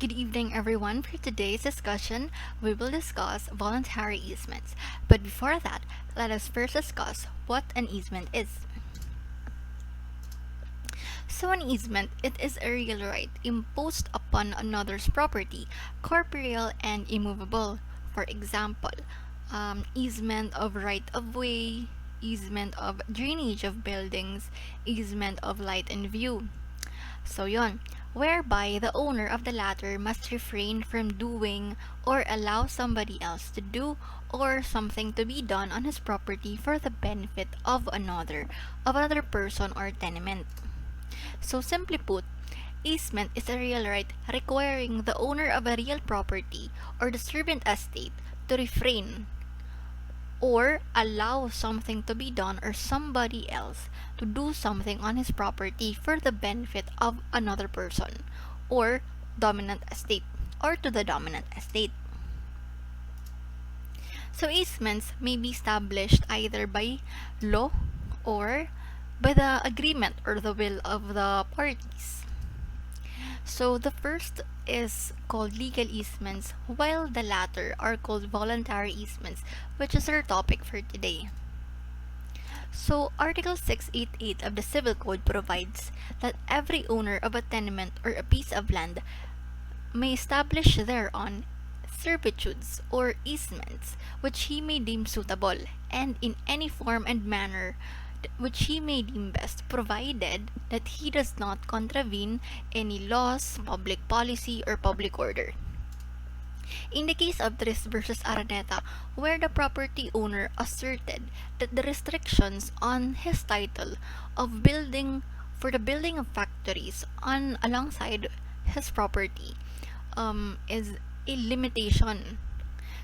Good evening, everyone. For today's discussion, we will discuss voluntary easements. But before that, let us first discuss what an easement is. So, an easement, it is a real right imposed upon another's property, corporeal and immovable. For example, easement of right of way, easement of drainage of buildings, easement of light and view. So yon, whereby the owner of the latter must refrain from doing or allow somebody else to do or something to be done on his property for the benefit of another person or tenement. So simply put, easement is a real right requiring the owner of a real property or the servant estate to refrain or allow something to be done or somebody else to do something on his property for the benefit of another person or dominant estate or to the dominant estate. So easements may be established either by law or by the agreement or the will of the parties. So the first is called legal easements, while the latter are called voluntary easements, which is our topic for today. So Article 688 of the Civil Code provides that every owner of a tenement or a piece of land may establish thereon servitudes or easements which he may deem suitable, and in any form and manner which he may deem best, provided that he does not contravene any laws, public policy, or public order. In the case of Tres versus Araneta, where the property owner asserted that the restrictions on his title of building for the building of factories on alongside his property is a limitation.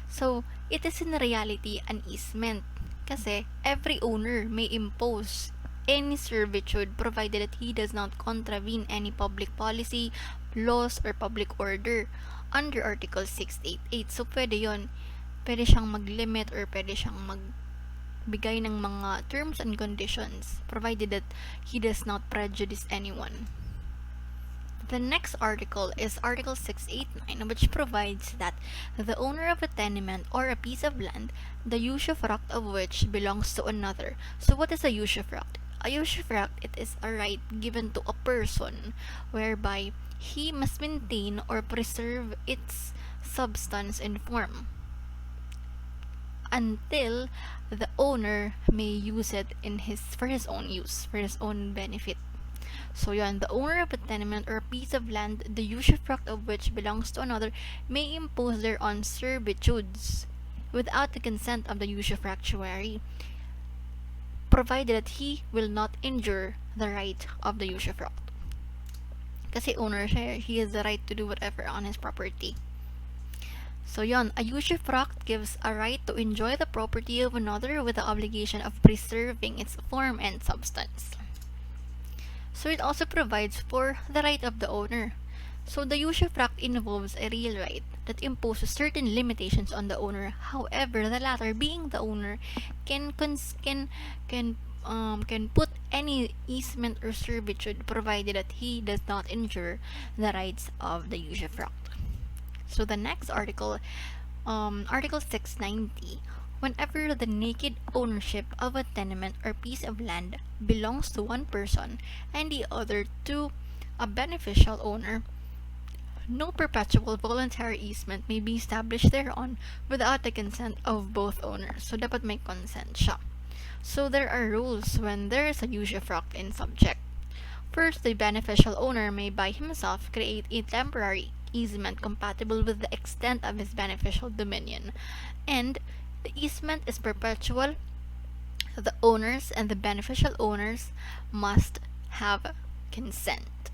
So, it is in reality an easement kasi every owner may impose any servitude provided that he does not contravene any public policy, laws, or public order under Article 688. So, pwede yon. Pwede siyang mag-limit or pwede siyang magbigay ng mga terms and conditions provided that he does not prejudice anyone. The next article is Article 689, which provides that the owner of a tenement or a piece of land, the usufruct of which belongs to another. So what is a usufruct? A usufruct, it is a right given to a person whereby he must maintain or preserve its substance and form until the owner may use it for his own use, for his own benefit. So yan, the owner of a tenement or a piece of land, the usufruct of which belongs to another, may impose thereon servitudes without the consent of the usufructuary, provided that he will not injure the right of the usufruct. Kasi owner siya, he has the right to do whatever on his property. So yon, a usufruct gives a right to enjoy the property of another with the obligation of preserving its form and substance. So it also provides for the right of the owner. So the usufruct involves a real right that imposes certain limitations on the owner. However, the latter, being the owner, can put any easement or servitude provided that he does not injure the rights of the usufruct. So the next article, Article 690. Whenever the naked ownership of a tenement or piece of land belongs to one person and the other to a beneficial owner, no perpetual voluntary easement may be established thereon without the consent of both owners. So, dapat may consent siya. So, there are rules when there is a usufruct in subject. First, the beneficial owner may by himself create a temporary easement compatible with the extent of his beneficial dominion, and the easement is perpetual. The owners and the beneficial owners must have consent.